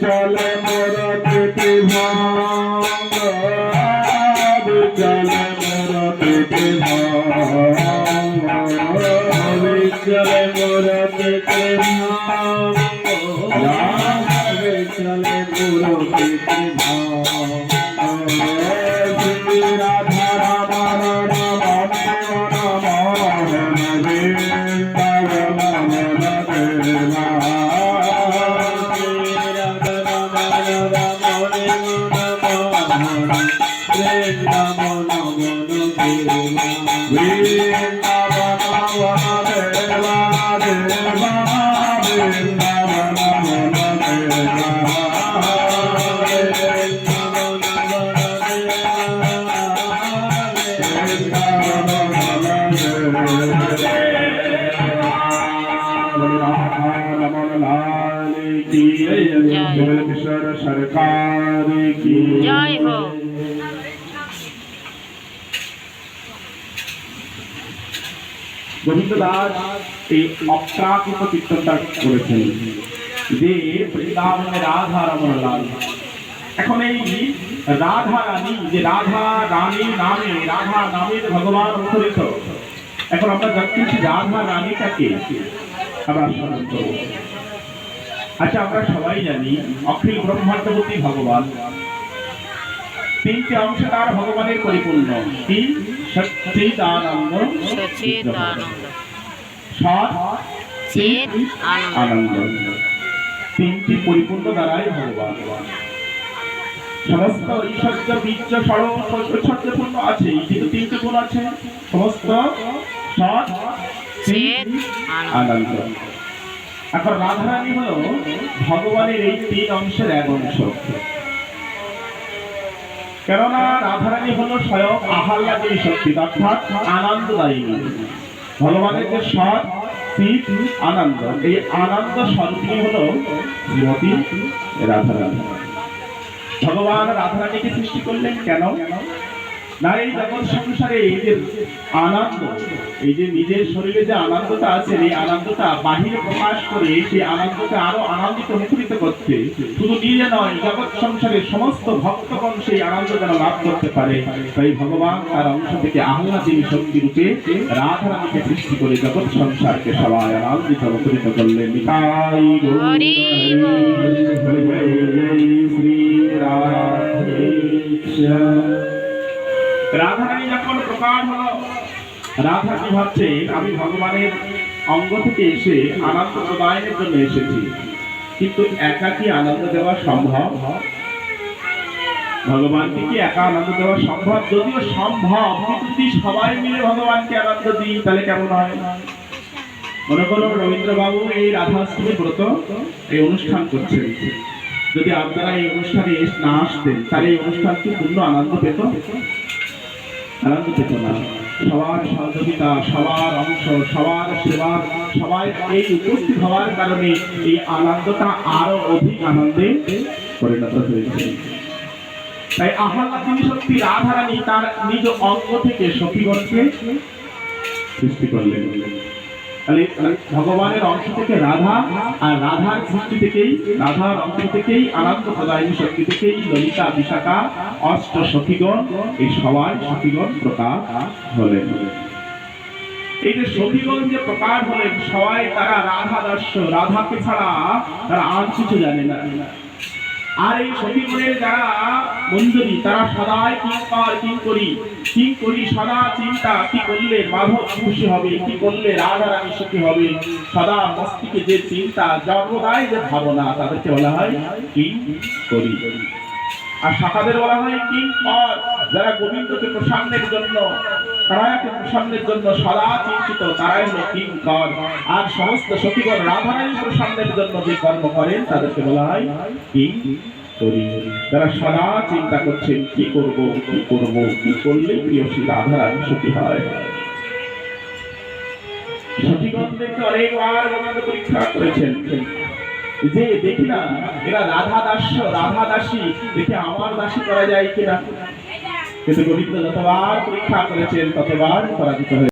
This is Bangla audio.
চলে মোর পেটে ভাঙ চলে মোর পেটে ভাঙ চলে মোর পেটে ভাঙ চলে মোর পেটে ভাঙ রাধা রাম রাম सरकार की जय हो। গোবিন্দ দাস এই অপ্রাকৃত কীর্তনটা করেছেন যে বৃন্দাবনে রাধা রমণ লাল। এখন এই রাধা রানী, যে রাধা রানী নামে, রাধা নামের ভগবান মুখরিত। এখন আমরা যাচ্ছি রাধা রানীটাকে আমরা স্মরণ করব। আচ্ছা, আমরা সবাই জানি অখিল ব্রহ্মাণ্ডপতি ভগবান, তিনটি অংশ তার ভগবানের পরিপূর্ণ। কি? সচ্চিদানন্দ, আনন্দ, তিনটি পরিপূর্ণ দ্বারাই ভগবান। সমস্ত ঐশ্বর্য বীর্য ষড়ৈশ্বর্যপূর্ণ আছে, কিন্তু তিনটি গুণ আছে, সমস্ত সৎ আনন্দ। এখন রাধারানী হল ভগবানের এই তিন অংশের এক অংশ। কেননা রাধারানী হল স্বয়ং আহ্লাদিনী শক্তি, অর্থাৎ আনন্দদায়িনী। ভগবানের যে সৎ চিৎ আনন্দ, এই আনন্দ স্বরূপিনী হল শ্রীমতী রাধারানী। ভগবান রাধারানীকে সৃষ্টি করলেন কেন? না, এই জগৎ সংসারে এই যে আনন্দ, এই যে নিজের শরীরে যে আনন্দটা আছে, এই আনন্দটা বাহিরে প্রকাশ করে সেই আনন্দকে আরো আনন্দিত মুখরিত করতে, শুধু নিজে নয়, জগৎ সংসারের সমস্ত ভক্তগণ সেই আনন্দ যেন লাভ করতে পারে, তাই ভগবান তার অংশ থেকে আহ্লাদিনী শক্তি রূপে রাধারানীকে সৃষ্টি করে জগৎ সংসারকে সবাই আনন্দিত মুখরিত করলেন। নিতাই গৌর শ্রী রাধারানী যখন প্রকাশ হলো, রাধারানী ভাবছে আমি ভগবানের অঙ্গ থেকে এসে আনন্দ প্রদানের জন্য এসেছি, কিন্তু একা কি আনন্দ দেওয়া সম্ভব? ভগবানকে কি একা আনন্দ দেওয়া সম্ভব? যদিও সম্ভব, কিন্তু যদি সবাই মিলে ভগবানকে আনন্দ দিই তাহলে কেমন হয়? মনে করো রবীন্দ্রবাবু এই রাধাষ্টমী ব্রত এই অনুষ্ঠান করছেন, যদি আপনারা এই অনুষ্ঠানে না আসতেন তাহলে এই অনুষ্ঠান কি পূর্ণ আনন্দ পেত? আনন্দ পেত না। সবার সহযোগিতা, সবার অংশ, সবার সেবা, সবাই এই উপস্থিত হওয়ার কারণে এই আনন্দটা আরো অধিক আনন্দে পরিণত হয়েছে। তাই আহ্লাদিনী শক্তি রাধারানী তার নিজ অঙ্গ থেকে সখীগণকে সৃষ্টি করলেন। ভগবানের অংশ থেকে রাধা, আর রাধার সৃষ্টি থেকেই, রাধার অংশ থেকেই আনন্দ প্রদায়িনী শক্তি থেকেই ললিতা, বিশাখা, অষ্ট সখীগণ, এই সবাই সখীগণ প্রকাশ হলেন। এই যে সখীগণ যে প্রকাশ হলেন, সবাই তারা রাধা দাস্য, রাধাকে ছাড়া তারা আর কিছু জানে না। আর এই সখীগণের যারা মঞ্জুরি, তারা সদাই কিঙ্করি, সদা চিন্তা কি করলে মাধব খুশি হবে, কি করলে রাধারানী সুখী হবে, সদা মস্তিষ্কে যে চিন্তা, জন্মদায় যে ভাবনা, তাদেরকে বলা হয় কিঙ্করি। আর শাখাদের বলা হয় কিঙ্কর, যারা গোবিন্দকে প্রসন্নের জন্য, তারাকে প্রসন্নের জন্য সদা চিন্তিত, তারাই হলো কিঙ্কর। আর সমস্ত সখীগণ রাধারানী প্রসন্নের জন্য যে কর্ম করেন তাদেরকে বলা হয় কিঙ্করি। যারা সদা চিন্তা করছেন কি করব, কি করলে প্রিয়সী রাধারানী সুখী হয়। সখীগণদেরকে অনেকবার গোবিন্দ পরীক্ষা করেছেন যে দেখি না এরা রাধা দাস্য, রাধা দাসী, দেখে আমার দাসী করা যায় কিনা। কিন্তু গোবিন্দ যতবার পরীক্ষা করেছেন ততবার পরাজিত হয়েছে।